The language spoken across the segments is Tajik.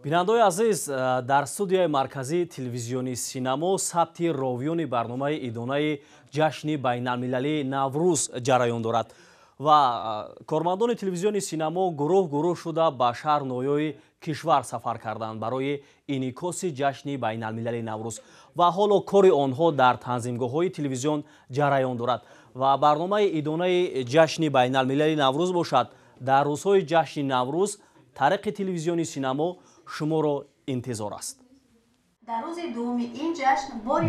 бинандаои азиз, дар студияи марказии телевизиони синамо сабти ровиёни барномаи идонаи ҷашни байналмилалии Наврӯз ҷараён дорад ва кормандони телевизиони синамо гурӯҳ шуда ба шаҳр ноҳияҳои кишвар сафар карданд барои инъикоси ҷашни байналмилалии Наврӯз ва ҳоло кори онҳо дар танзимгоҳҳои телевизион ҷараён дорад ва барномаи идонаи ҷашни байналмилалии Наврӯз бошад. дар рӯзҳои ҷашни Наврӯз тариқи телевизиони синамо шуморо интизор аст.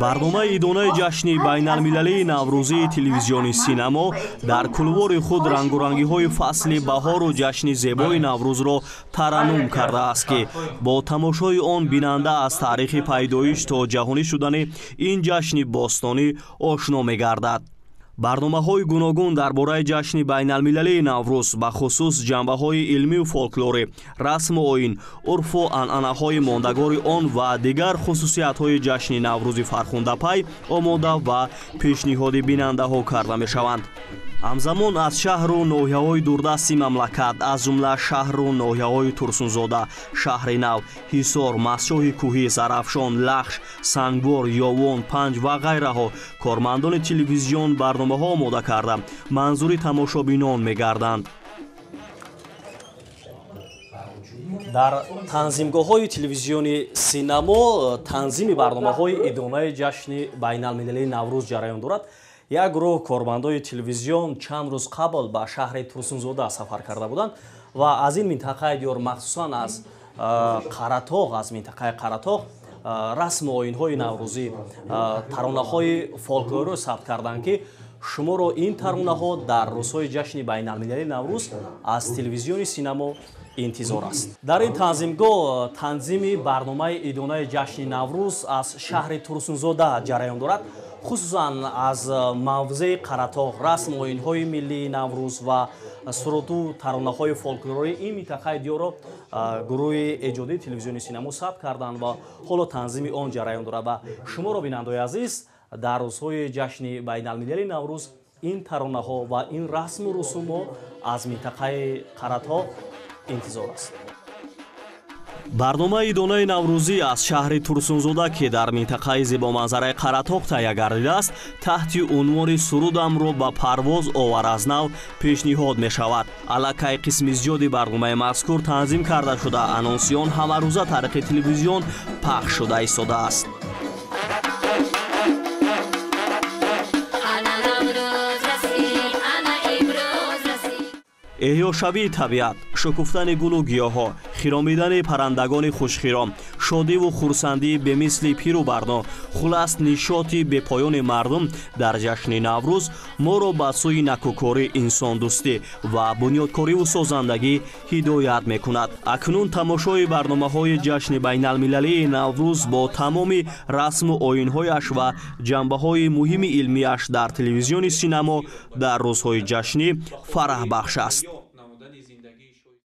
барномаи идонаи ҷашни байналмилалии Наврӯзии телевизиони синамо дар кулвори худ рангурангиҳои фасли баҳору ҷашни зебои Наврӯзро тараннум кардааст ки бо тамошои он бинанда аз таърихи пайдоиш то ҷаҳонӣ шудани ин ҷашни бостонӣ ошно мегардад. барномаҳои гуногун дар бораи ҷашни байналмилалии Наврӯз ба хусус ҷанбаҳои илмию фолклорӣ, расму оин, урфу анъанаҳои мондагори он ва дигар хусусиятҳои ҷашни Наврӯзи фархундапай омода ва пешниҳоди бинандаҳо карда мешаванд. ҳамзамон аз шаҳру ноҳияҳои дурдасти мамлакат аз ҷумла шаҳру ноҳияҳои Турсунзода, Шаҳри Нав, Ҳисор, Мастчоҳи Кӯҳӣ, Зарафшон, Лахш, Сангбор, Ёвон, Панҷ ва ғайраҳо кормандони телевизион барномаҳо омода карда манзури тамошобинон мегарданд. дар танзимгоҳҳои телевизиони синамо танзими барномаҳои идонаи ҷашни байналмилалии Наврӯз ҷараён дорад. як гурӯҳ кормандои телевизион чанд рӯз қабл ба шаҳри Турсунзода сафар карда буданд ва аз ин минтақаи диёр махсусан аз Қаратоғ, аз минтақаи Қаратоғ расму оинҳои наврӯзӣ, таронаҳои фолклориро сабт карданд ки шуморо ин таронаҳо дар рӯзҳои ҷашни байналмилалии Наврӯз аз телевизиони синамо интизор аст. дар ин танзимгоҳ танзими барномаи идонаи ҷашни Наврӯз аз шаҳри Турсунзода ҷараён дорад. хусусан аз мавзеи Қаратоғ, расму оинҳои миллии Наврӯз ва суруту таронаҳои фолклории ин минтақаи диёрро гурӯҳи эҷодии телевизиони синамо сабт карданд ва ҳоло танзими он ҷараён дорад ва шуморо бинандаои азиз дар рӯзҳои ҷашни байналмилалии Наврӯз ин таронаҳо ва ин расму русумҳо аз минтақаи Қаратоғ интизор аст. барномаи идонаи Наврӯзӣ аз шаҳри Турсунзода ки дар минтақаи зебоманзараи Қаратоғ таҳия гардидааст, таҳти унвони сурудамро ба парвоз овар аз нав пешниҳод мешавад. аллакай қисми зиёди барномаи мазкур танзим карда шуда анонсиён ҳамарӯза тариқи телевизион пахш шуда истодааст. эҳёшавии табиат, шукуфтани гулу гиёҳҳо, хиромидани паррандагони хушхиром, шодиву хурсандии бемисли пиру барно, хулас нишоти бепоёни мардум дар ҷашни Наврӯз моро ба сӯи накӯкорӣ, инсондӯстӣ ва бунёдкориву созандагӣ ҳидоят мекунад. акнун тамошои барномаҳои ҷашни байналмилалии Наврӯз бо тамоми расму оинҳояш ва ҷанбаҳои муҳими илмияш дар телевизиони синамо дар рӯзҳои ҷашнӣ фараҳбахш аст.